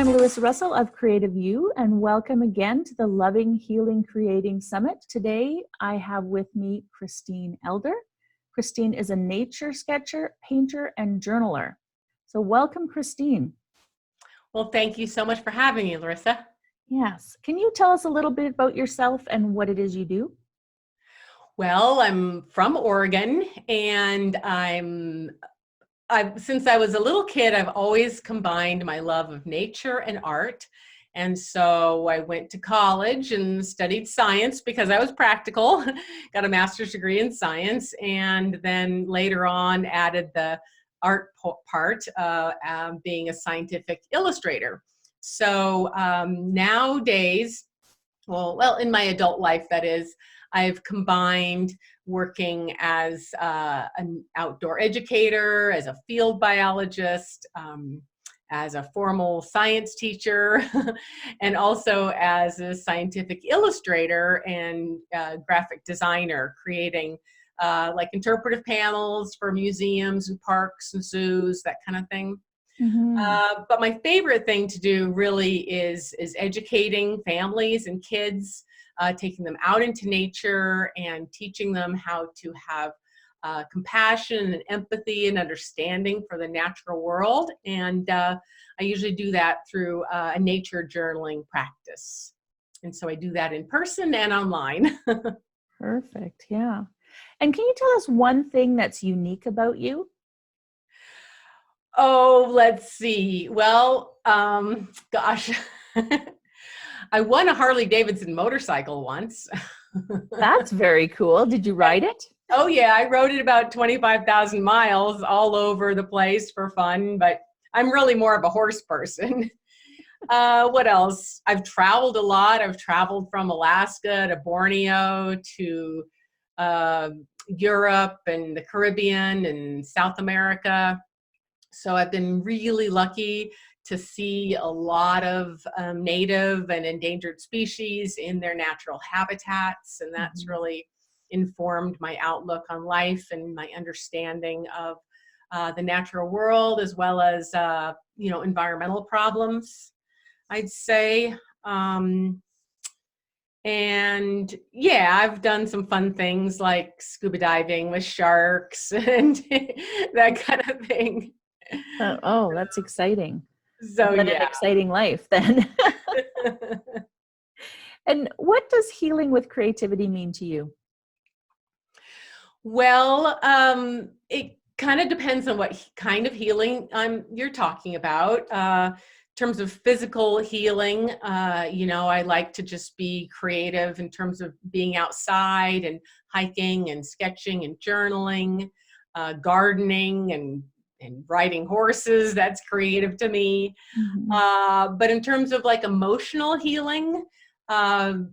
I'm Lewis Russell of Creative You, and welcome again to the Loving, Healing, Creating Summit. Today, I have with me Christine Elder. Christine is a nature sketcher, painter, and journaler. So welcome, Christine. Well, thank you so much for having me, Larissa. Yes. Can you tell us a little bit about yourself and what it is you do? Well, I'm from Oregon, and since I was a little kid, I've always combined my love of nature and art. And so I went to college and studied science because I was practical, got a master's degree in science, and then later on added the art part, being a scientific illustrator. So nowadays, well, in my adult life, that is, I've combined working as an outdoor educator, as a field biologist, as a formal science teacher, and also as a scientific illustrator and graphic designer, creating like interpretive panels for museums and parks and zoos, that kind of thing. But my favorite thing to do really is educating families and kids, taking them out into nature and teaching them how to have compassion and empathy and understanding for the natural world. And I usually do that through a nature journaling practice. And so I do that in person and online. Perfect. Yeah. And can you tell us one thing that's unique about you? Oh, let's see. Well, gosh, I won a Harley Davidson motorcycle once. That's very cool. Did you ride it? Oh yeah, I rode it about 25,000 miles all over the place for fun, but I'm really more of a horse person. What else? I've traveled a lot. I've traveled from Alaska to Borneo to Europe and the Caribbean and South America. So I've been really lucky to see a lot of native and endangered species in their natural habitats, and that's really informed my outlook on life and my understanding of the natural world, as well as environmental problems, I'd say. And yeah, I've done some fun things like scuba diving with sharks and that kind of thing. Oh, that's exciting. So What an yeah. exciting life then. And what does healing with creativity mean to you? Well, it kind of depends on what kind of healing you're talking about. In terms of physical healing, I like to just be creative in terms of being outside and hiking and sketching and journaling, gardening and riding horses. That's creative to me. But in terms of like emotional healing,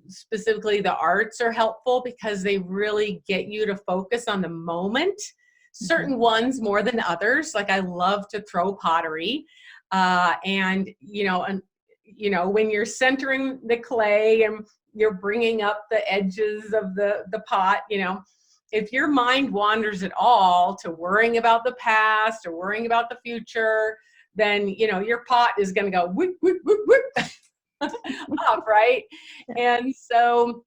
specifically the arts are helpful because they really get you to focus on the moment. Certain ones more than others. Like I love to throw pottery, and when you're centering the clay and you're bringing up the edges of the pot, if your mind wanders at all to worrying about the past or worrying about the future, then your pot is going to go whoop whoop whoop whoop up, right? And so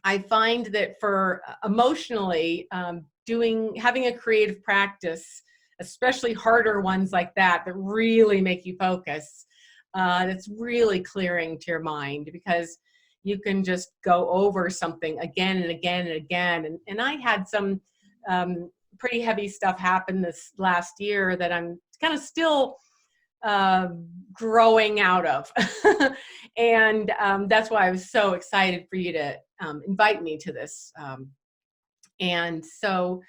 I find that for emotionally, having a creative practice, especially harder ones like that really make you focus, that's really clearing to your mind, because you can just go over something again and again and again. And I had some pretty heavy stuff happen this last year that I'm kind of still growing out of. And that's why I was so excited for you to invite me to this. And so,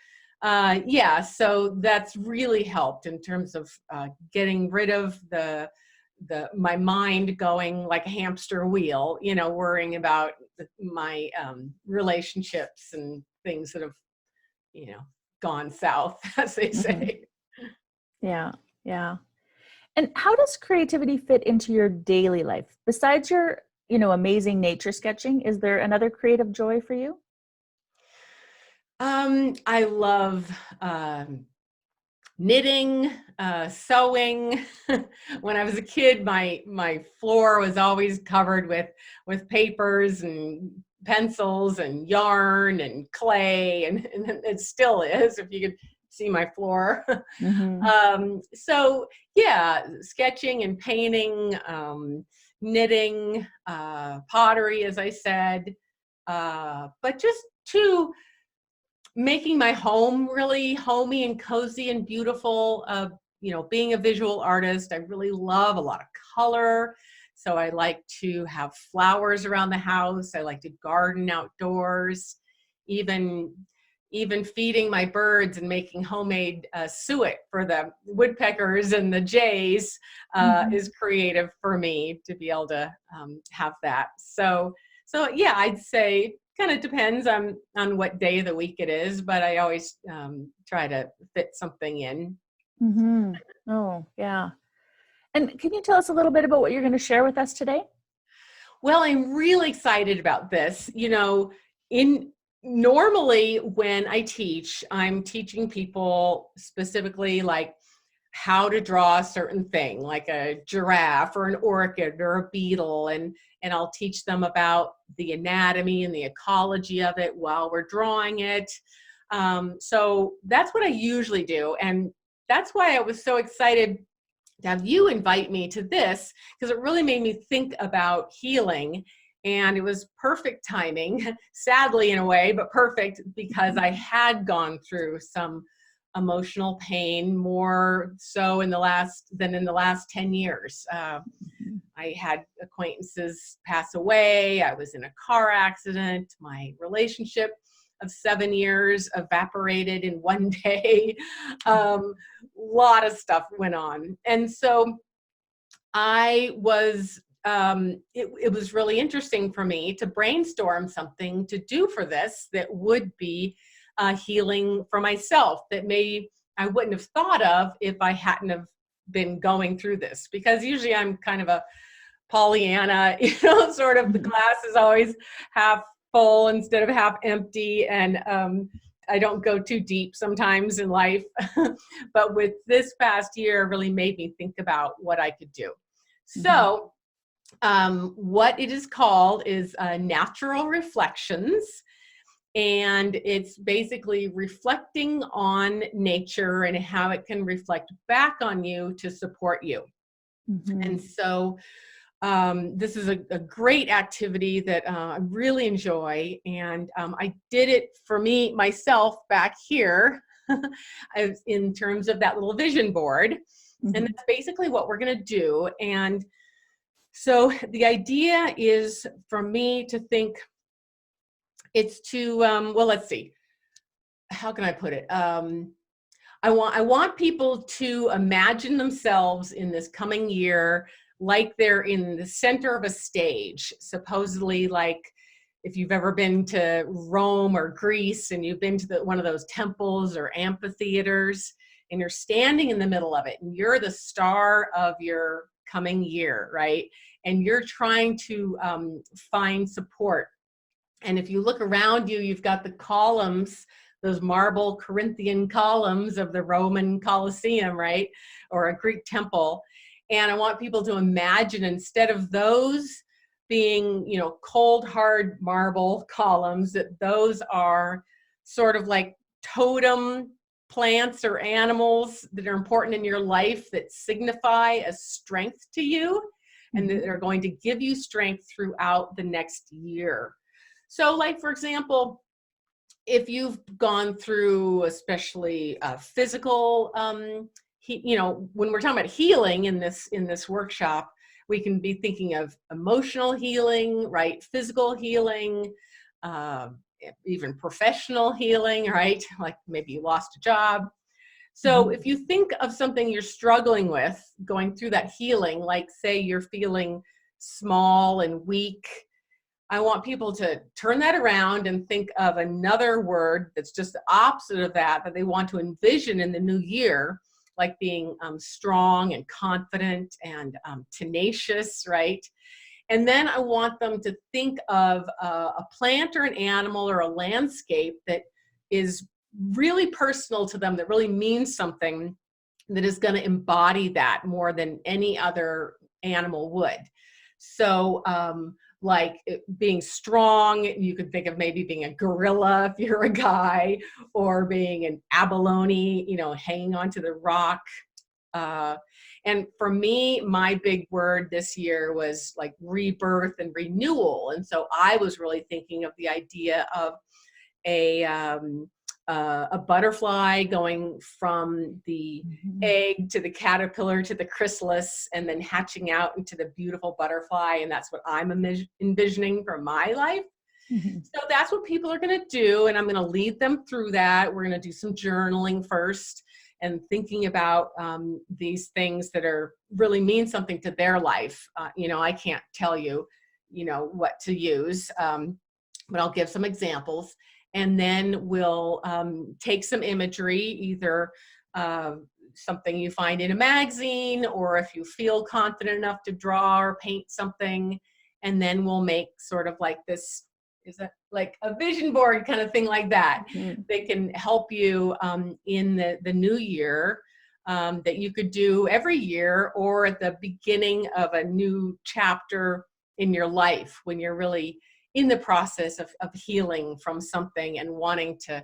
so that's really helped in terms of getting rid of my mind going like a hamster wheel, worrying about my relationships and things that have, gone south, as they say. Yeah. Yeah. And how does creativity fit into your daily life? Besides your, amazing nature sketching, is there another creative joy for you? I love knitting, sewing. When I was a kid, my floor was always covered with papers and pencils and yarn and clay, and it still is, if you could see my floor. Mm-hmm. So yeah, sketching and painting, knitting, pottery, as I said, but just to making my home really homey and cozy and beautiful. Being a visual artist, I really love a lot of color. So I like to have flowers around the house. I like to garden outdoors, even even feeding my birds and making homemade suet for the woodpeckers and the jays Mm-hmm. is creative for me to be able to have that. So yeah, I'd say kind of depends on what day of the week it is, but I always try to fit something in. Mm-hmm. Oh, yeah. And can you tell us a little bit about what you're going to share with us today? Well, I'm really excited about this. In normally when I teach, I'm teaching people specifically like how to draw a certain thing, like a giraffe or an orchid or a beetle, and I'll teach them about the anatomy and the ecology of it while we're drawing it. So that's what I usually do, and that's why I was so excited to have you invite me to this, because it really made me think about healing. And it was perfect timing, sadly in a way, but perfect, because I had gone through some emotional pain, more so in the last 10 years. I had acquaintances pass away. I was in a car accident. My relationship of 7 years evaporated in one day. Lot of stuff went on. And so it was really interesting for me to brainstorm something to do for this that would be healing for myself, that maybe I wouldn't have thought of if I hadn't have been going through this. Because usually I'm kind of a Pollyanna, sort of the glass is always half full instead of half empty. And I don't go too deep sometimes in life. But with this past year, really made me think about what I could do. Mm-hmm. So, what it is called is natural reflections. And it's basically reflecting on nature and how it can reflect back on you to support you. Mm-hmm. And so this is a great activity that I really enjoy. And I did it for myself back here in terms of that little vision board. And Mm-hmm. that's basically what we're going to do. And so the idea is for me to think it's to, well, let's see, how can I put it? I want people to imagine themselves in this coming year like they're in the center of a stage, supposedly, like if you've ever been to Rome or Greece and you've been to one of those temples or amphitheaters, and you're standing in the middle of it and you're the star of your coming year, right? And you're trying to find support. And if you look around you, you've got the columns, those marble Corinthian columns of the Roman Colosseum, right? Or a Greek temple. And I want people to imagine, instead of those being, cold, hard marble columns, that those are sort of like totem plants or animals that are important in your life, that signify a strength to you and Mm-hmm. that are going to give you strength throughout the next year. So, like, for example, if you've gone through especially physical, when we're talking about healing in this workshop, we can be thinking of emotional healing, right? Physical healing, uh, even professional healing, right? Like maybe you lost a job. So Mm-hmm. if you think of something you're struggling with, going through that healing, like say you're feeling small and weak, I want people to turn that around and think of another word that's just the opposite of that they want to envision in the new year, like being strong and confident and tenacious, right? And then I want them to think of a plant or an animal or a landscape that is really personal to them, that really means something. that is going to embody that more than any other animal would. So, like being strong, you could think of maybe being a gorilla if you're a guy, or being an abalone, hanging onto the rock. Uh, and for me, my big word this year was like rebirth and renewal. And so I was really thinking of the idea of a butterfly going from the egg to the caterpillar to the chrysalis and then hatching out into the beautiful butterfly. And that's what I'm envisioning for my life. So that's what people are going to do. And I'm going to lead them through that. We're going to do some journaling first and thinking about these things that are really mean something to their life. I can't tell you, what to use, but I'll give some examples. And then we'll take some imagery, either something you find in a magazine, or if you feel confident enough to draw or paint something. And then we'll make sort of like this, is that like a vision board kind of thing like that. They can help you in the new year, that you could do every year, or at the beginning of a new chapter in your life when you're really in the process of healing from something and wanting to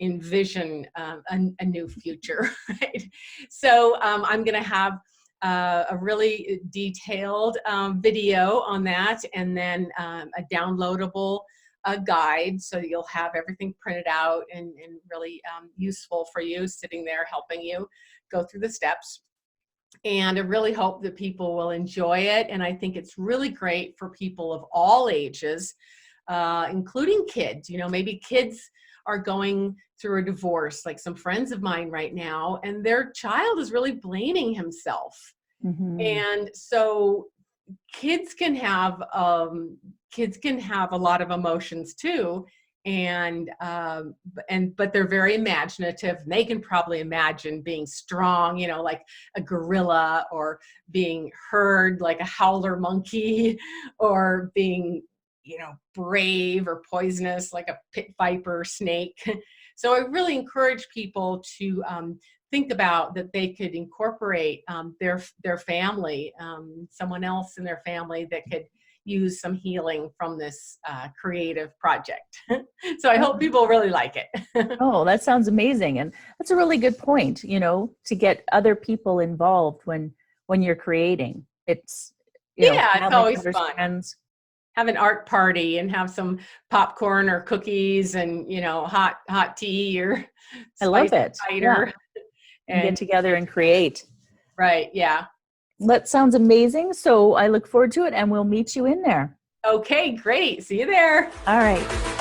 envision a new future, right? So I'm going to have a really detailed video on that, and then a downloadable guide, so you'll have everything printed out and really useful for you, sitting there helping you go through the steps. And I really hope that people will enjoy it. And I think it's really great for people of all ages, including kids. Maybe kids are going through a divorce, like some friends of mine right now, and their child is really blaming himself. And so kids can have a lot of emotions too. But they're very imaginative, and they can probably imagine being strong, like a gorilla, or being heard like a howler monkey, or being, brave or poisonous like a pit viper snake. So I really encourage people to think about that they could incorporate their family, someone else in their family that could use some healing from this creative project. So I hope people really like it. Oh, that sounds amazing. And that's a really good point, to get other people involved when you're creating. It's, Yeah, it's family always members, fun. friends. Have an art party and have some popcorn or cookies and, hot tea or I love it. cider. Yeah. And And get together and create. right, yeah. That sounds amazing. So I look forward to it, and we'll meet you in there. Okay, great. See you there. All right.